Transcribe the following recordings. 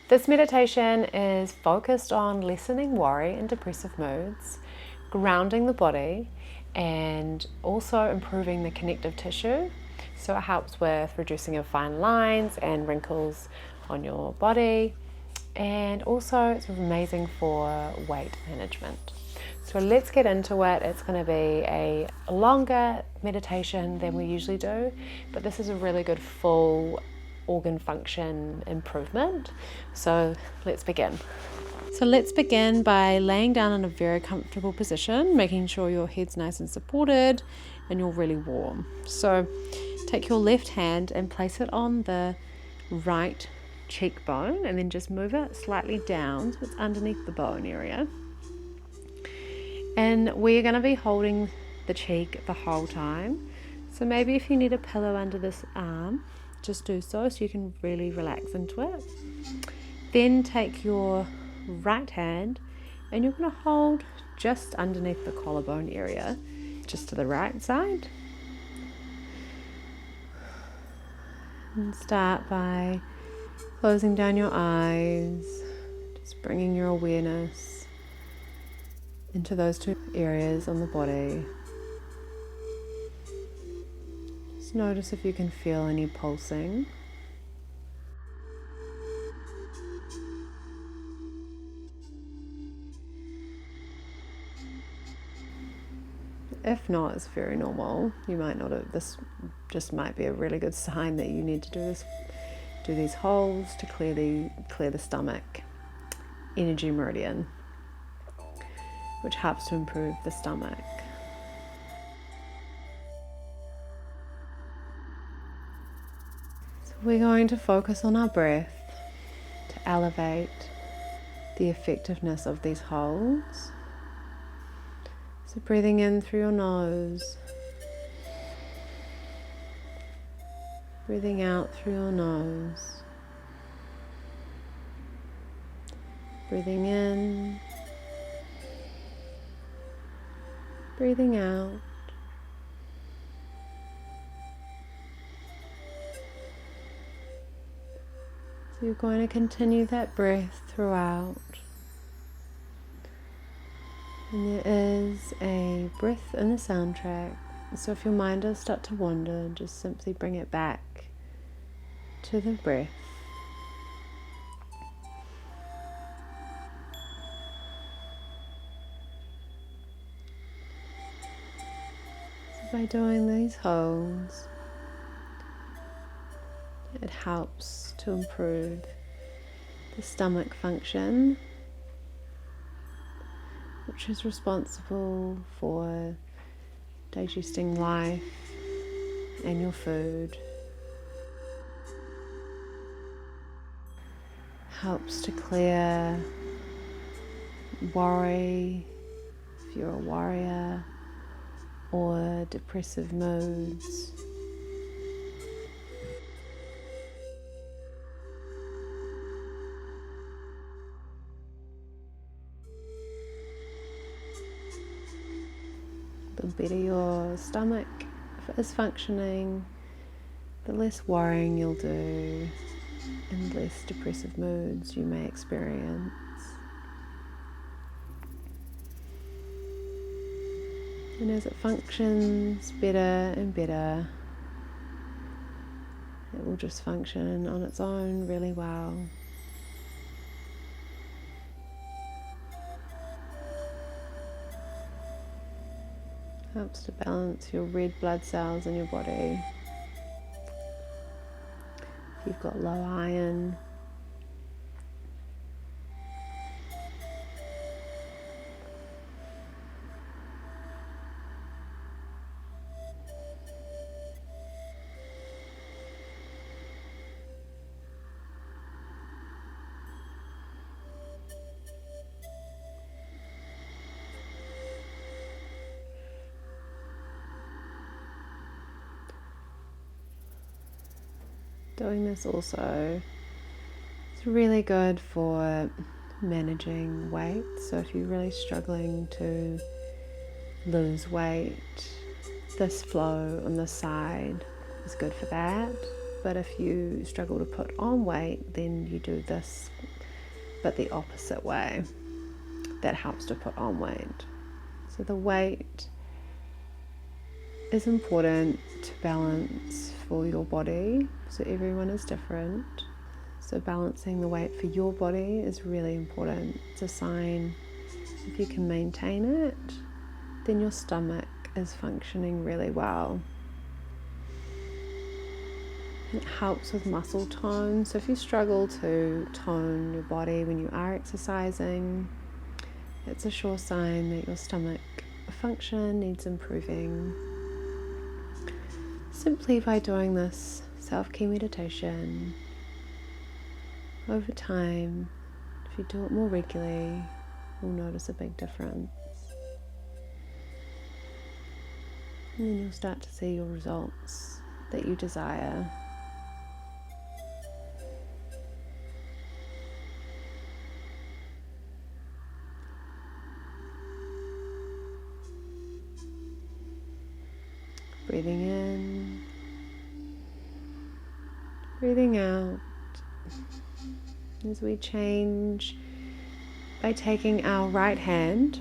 This meditation is focused on lessening worry and depressive moods, grounding the body, and also improving the connective tissue. So it helps with reducing your fine lines and wrinkles on your body, and also it's amazing for weight management. So let's get into it. It's going to be a longer meditation than we usually do, but this is a really good full organ function improvement. So let's begin. So let's begin by laying down in a very comfortable position, making sure your head's nice and supported and you're really warm. So take your left hand and place it on the right cheekbone, and then just move it slightly down so it's underneath the bone area. And we're going to be holding the cheek the whole time. So maybe if you need a pillow under this arm, just do so you can really relax into it. Then take your right hand and you're going to hold just underneath the collarbone area, just to the right side. And start by closing down your eyes, just bringing your awareness into those two areas on the body. Just notice if you can feel any pulsing. If not, it's very normal. You might not have, this just might be a really good sign that you need to do these holds to clear the stomach energy meridian, which helps to improve the stomach. So we're going to focus on our breath to elevate the effectiveness of these holds. So breathing in through your nose, breathing out through your nose, breathing in, breathing out. So you're going to continue that breath throughout. And there is a breath in the soundtrack. So if your mind does start to wander, just simply bring it back to the breath. By doing these holds, it helps to improve the stomach function, which is responsible for digesting life and your food. Helps to clear worry, if you're a worrier, or depressive moods. The better your stomach is functioning, the less worrying you'll do and less depressive moods you may experience. And as it functions better and better, it will just function on its own really well. Helps to balance your red blood cells in your body. If you've got low iron, doing this also is really good for managing weight. So if you're really struggling to lose weight, this flow on the side is good for that. But if you struggle to put on weight, then you do this but the opposite way. That helps to put on weight. So the weight is important to balance for your body. So everyone is different. So balancing the weight for your body is really important. It's a sign, if you can maintain it, then your stomach is functioning really well. It helps with muscle tone. So if you struggle to tone your body when you are exercising, it's a sure sign that your stomach function needs improving. Simply by doing this self-care meditation over time, if you do it more regularly, you'll notice a big difference. And then you'll start to see your results that you desire. Breathing in, breathing out, as we change by taking our right hand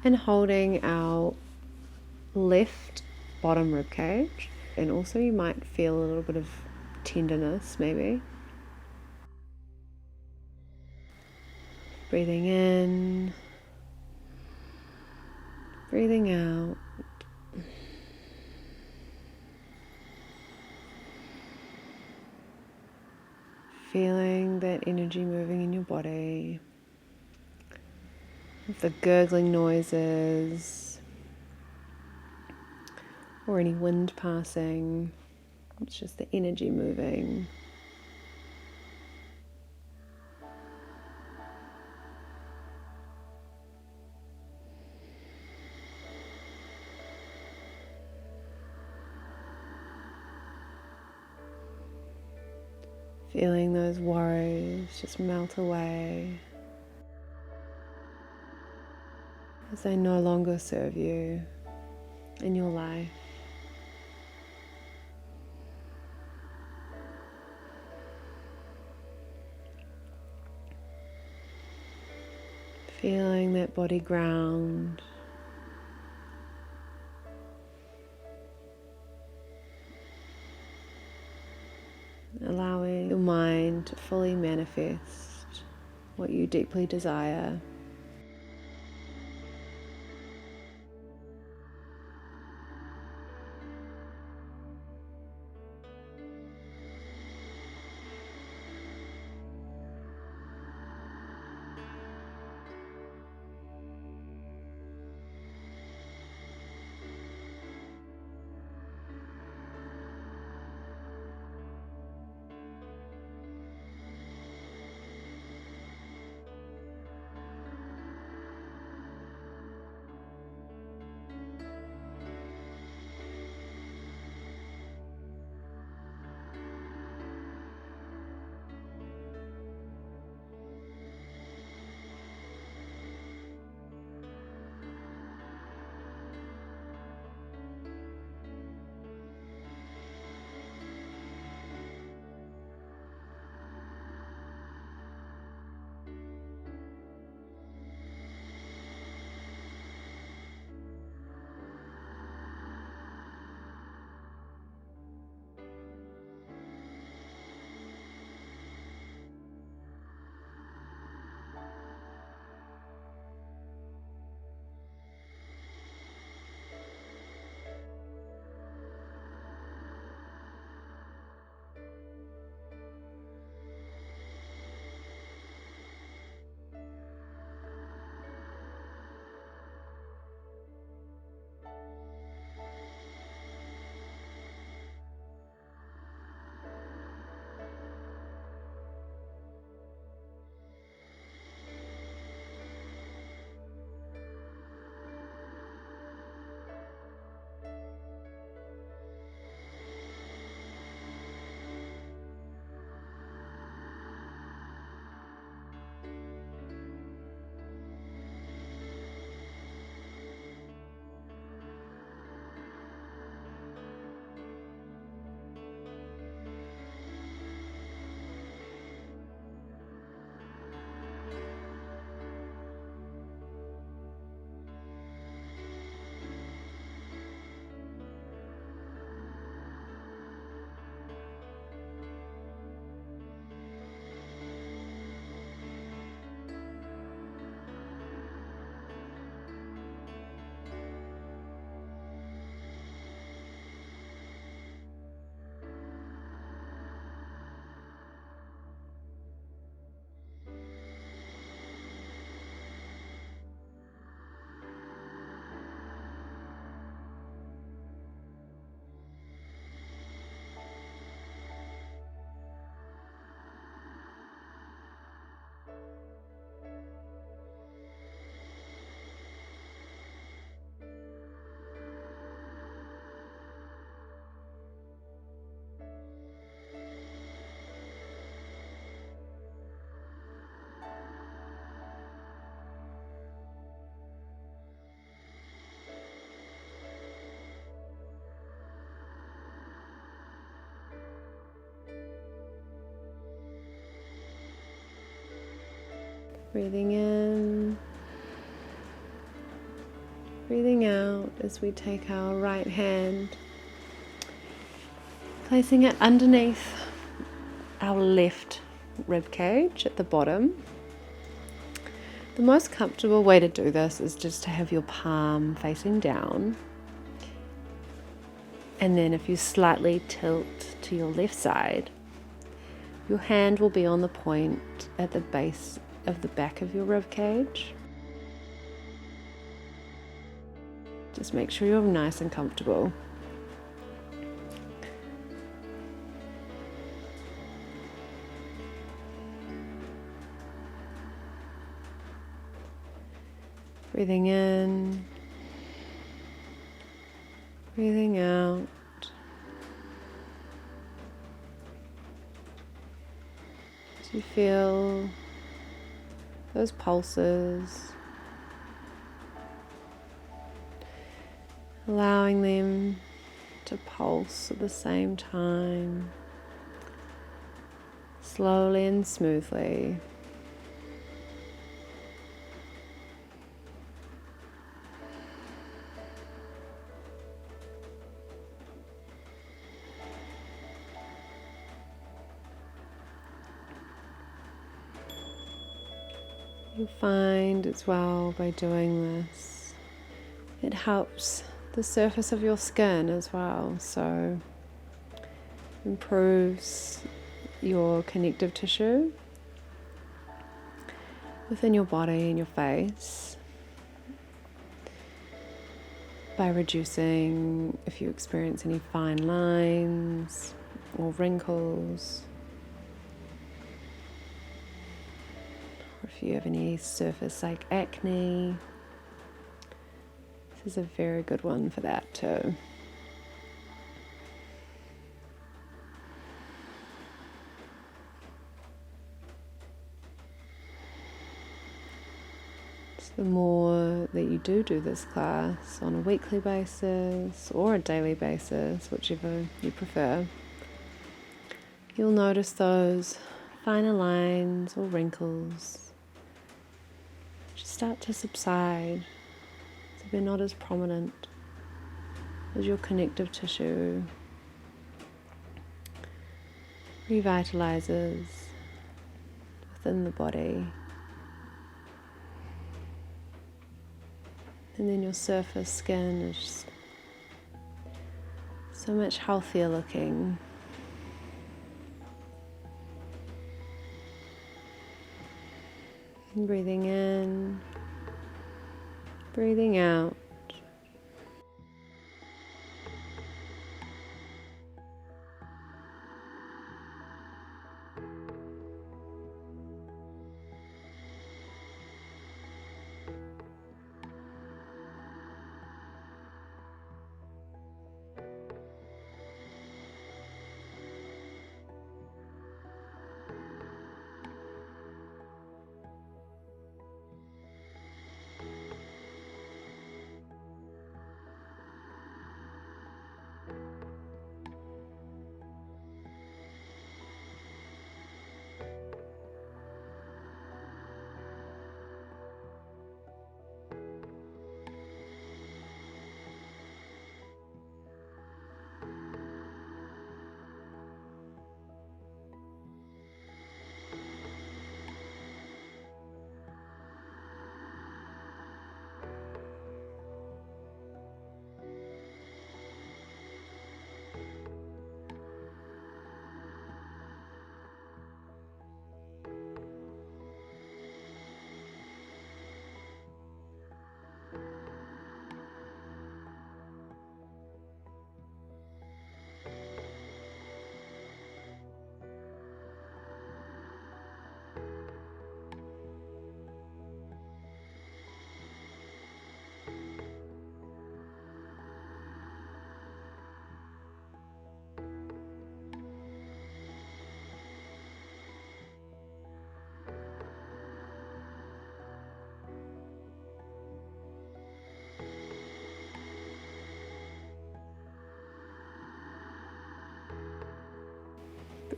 and holding our left bottom rib cage, and also you might feel a little bit of tenderness maybe. Breathing in, breathing out. Feeling that energy moving in your body. If the gurgling noises or any wind passing, it's just the energy moving. Feeling those worries just melt away as they no longer serve you in your life. Feeling that body ground. Allowing your mind to fully manifest what you deeply desire. Breathing in, breathing out as we take our right hand, placing it underneath our left rib cage at the bottom. The most comfortable way to do this is just to have your palm facing down, and then if you slightly tilt to your left side, your hand will be on the point at the base of the back of your rib cage. Just make sure you're nice and comfortable. Breathing in, breathing out. As you feel those pulses, allowing them to pulse at the same time, slowly and smoothly. You'll find as well by doing this, it helps the surface of your skin as well, so improves your connective tissue within your body and your face by reducing if you experience any fine lines or wrinkles, or if you have any surface like acne. This is a very good one for that too. So the more that you do this class on a weekly basis or a daily basis, whichever you prefer, you'll notice those finer lines or wrinkles just start to subside. So they're not as prominent as your connective tissue revitalizes within the body. And then your surface skin is just so much healthier looking. And breathing in, breathing out.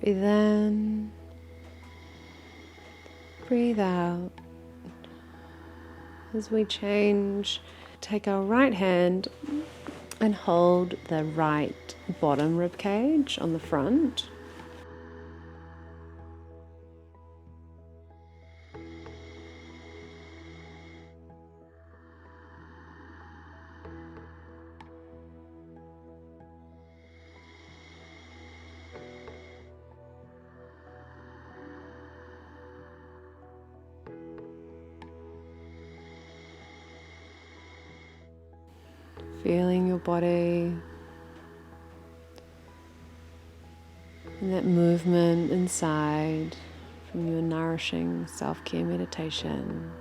Breathe in, breathe out. As we change, take our right hand and hold the right bottom rib cage on the front. Feeling your body and that movement inside from your nourishing self-care meditation.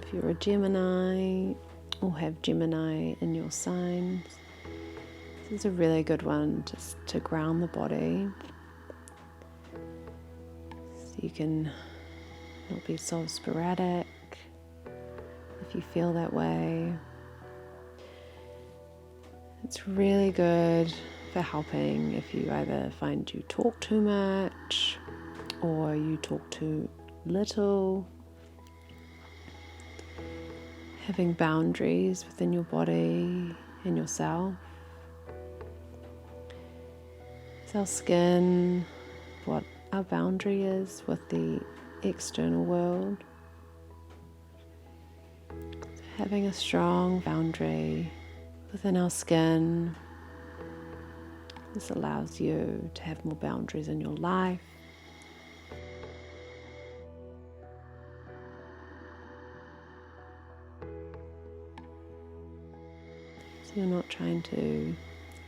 If you're a Gemini or have Gemini in your signs, this is a really good one just to ground the body so you can not be so sporadic if you feel that way. It's really good for helping if you either find you talk too much or you talk too little. Having boundaries within your body and yourself. It's our skin, what our boundary is with the external world. So having a strong boundary within our skin, this allows you to have more boundaries in your life. So you're not trying to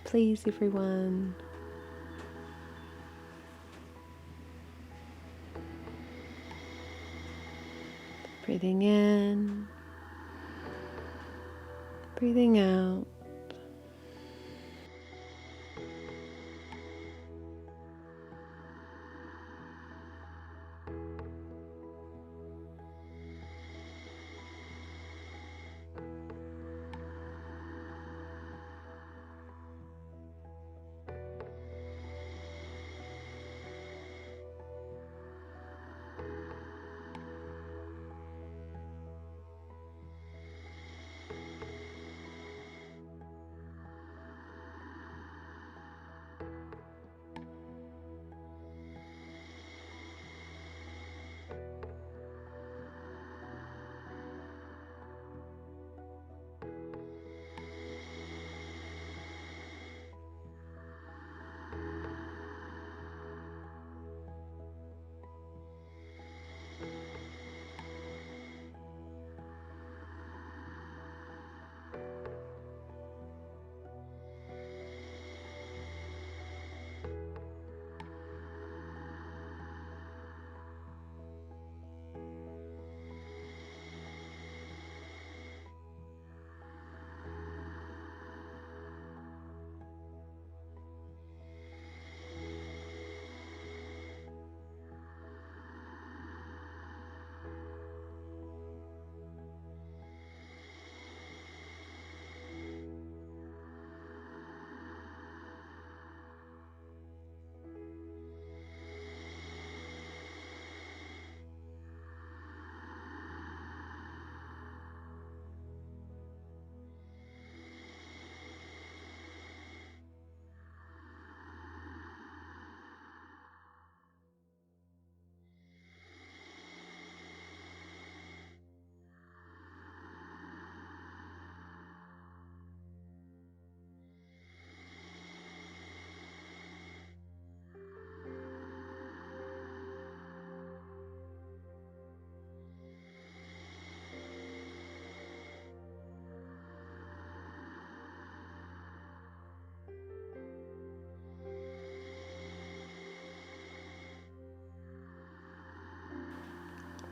please everyone. Breathing in, breathing out.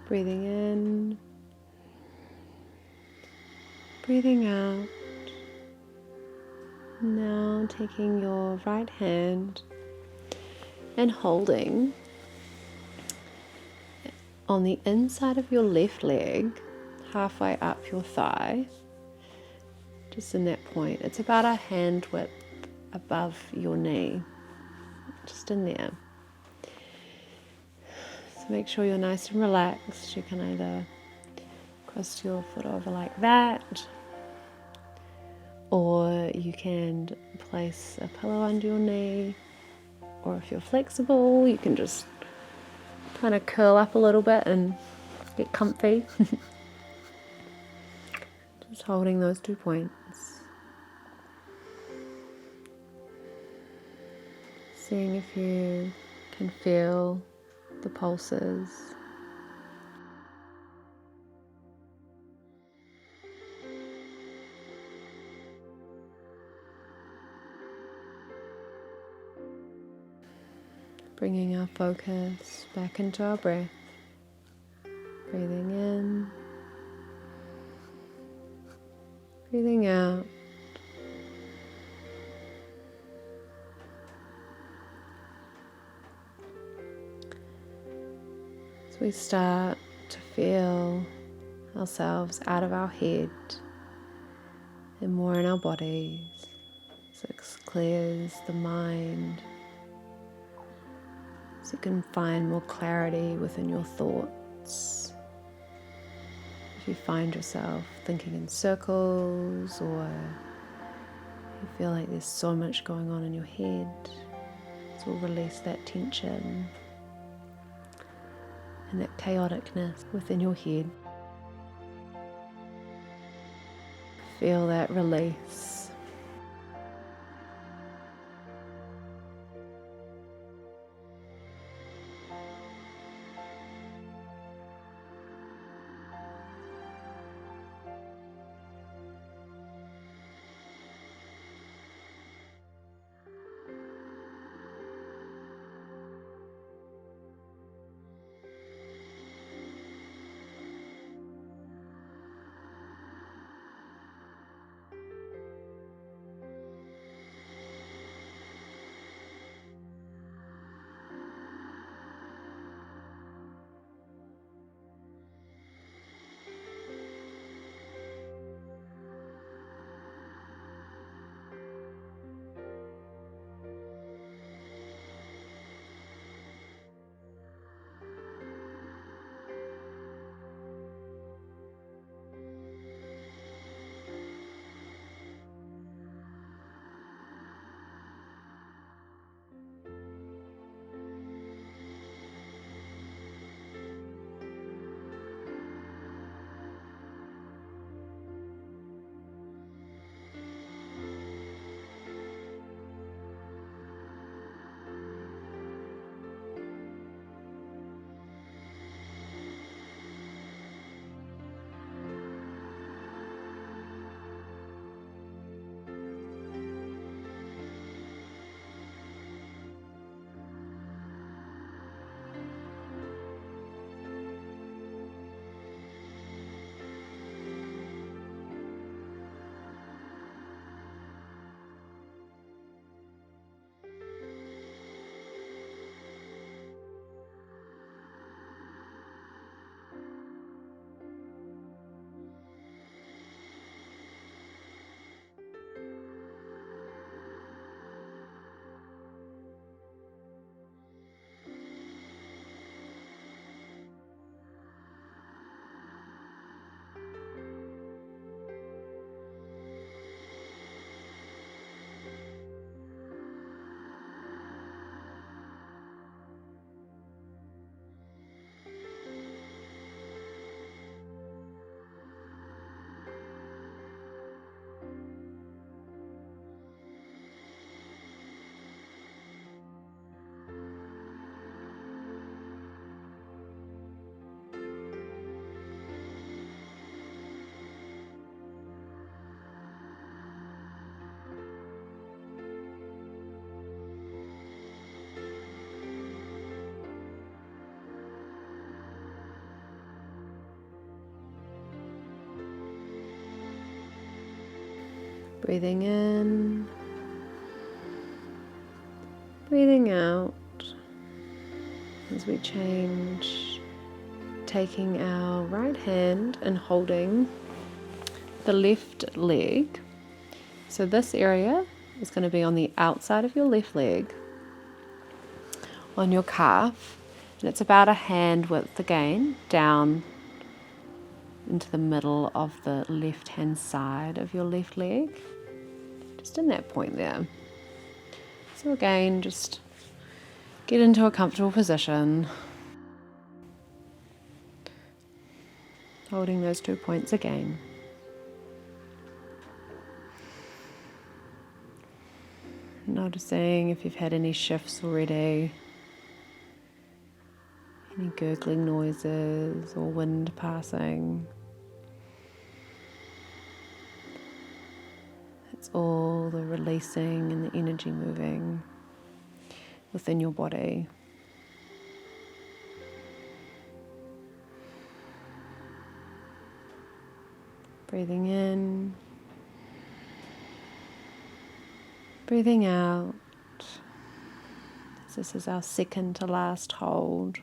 Breathing in, breathing out, Now taking your right hand and holding on the inside of your left leg, halfway up your thigh, just in that point. It's about a hand width above your knee, just in there. So make sure you're nice and relaxed. You can either cross your foot over like that, or you can place a pillow under your knee, or if you're flexible, you can just kind of curl up a little bit and get comfy. Just holding those 2 points. Seeing if you can feel the pulses. Bringing our focus back into our breath. Breathing in, breathing out. As we start to feel ourselves out of our head and more in our bodies, so it clears the mind, so you can find more clarity within your thoughts. If you find yourself thinking in circles, or you feel like there's so much going on in your head, so we'll release that tension and that chaoticness within your head. Feel that release. Breathing in Breathing out as we change, taking our right hand and holding the left leg. So this area is going to be on the outside of your left leg, on your calf, and it's about a hand width again, down into the middle of the left hand side of your left leg, just in that point there. So again, just get into a comfortable position, holding those 2 points again. Noticing if you've had any shifts already, any gurgling noises or wind passing. It's all the releasing and the energy moving within your body. Breathing in, breathing out. This is our second to last hold.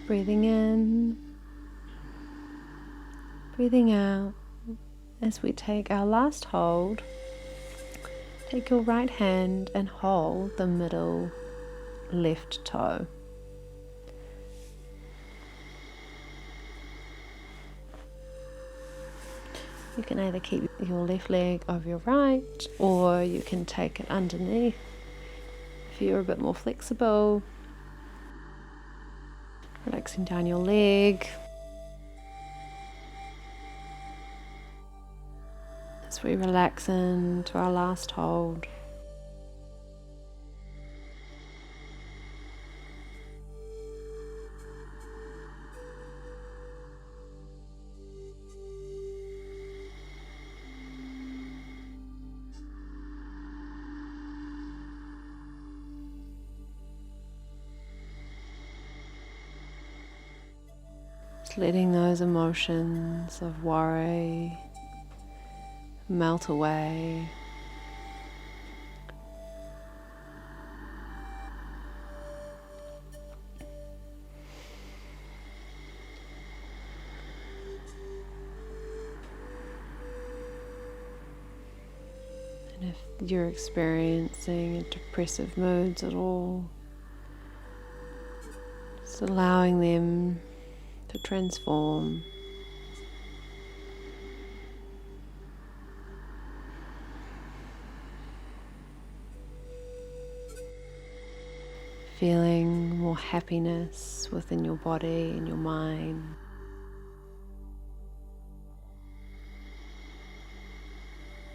Breathing in, breathing out, As we take our last hold, take your right hand and hold the middle left toe. You can either keep your left leg over your right, or you can take it underneath if you're a bit more flexible. Relaxing down your leg. As we relax into our last hold. Just letting those emotions of worry melt away. And if you're experiencing depressive moods at all, just allowing them to transform. Feeling more happiness within your body and your mind.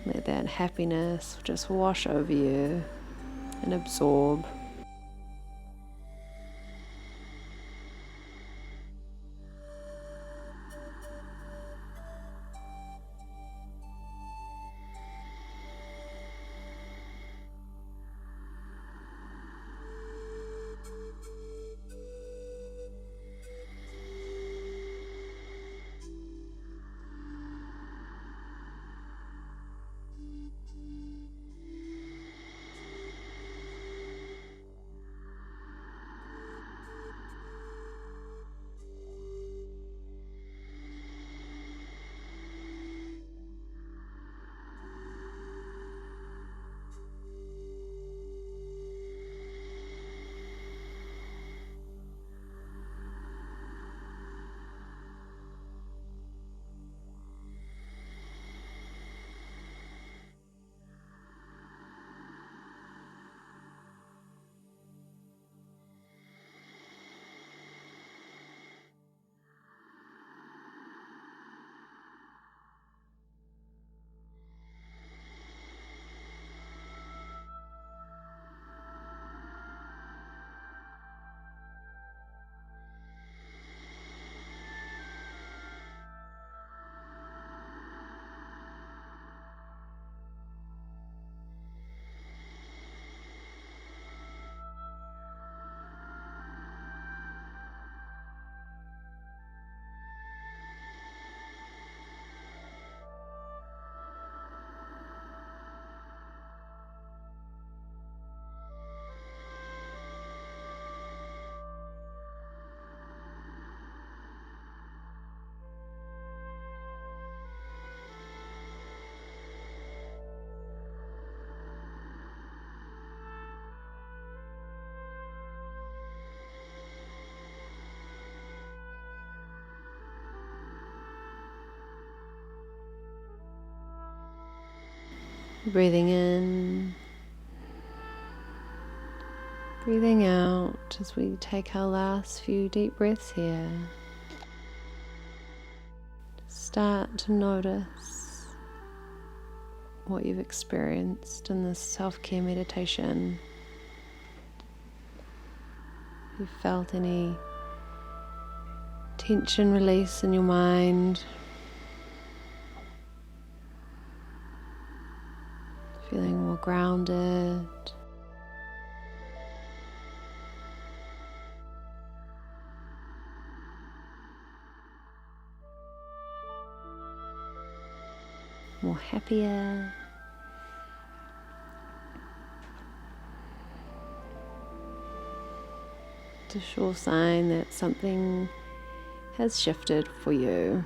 Let that happiness just wash over you and absorb. Breathing in, breathing out as we take our last few deep breaths here. Start to notice what you've experienced in this self-care meditation. If you felt any tension release in your mind, feeling more grounded. More happier. It's a sure sign that something has shifted for you.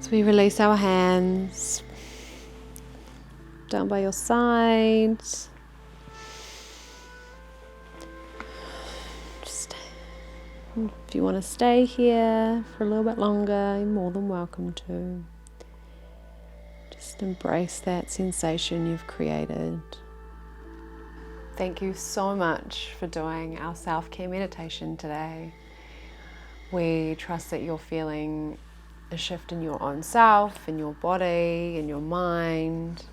So we release our hands down by your side. If you want to stay here for a little bit longer, you're more than welcome to. Just embrace that sensation you've created. Thank you so much for doing our self-care meditation today. We trust that you're feeling a shift in your own self, in your body, in your mind.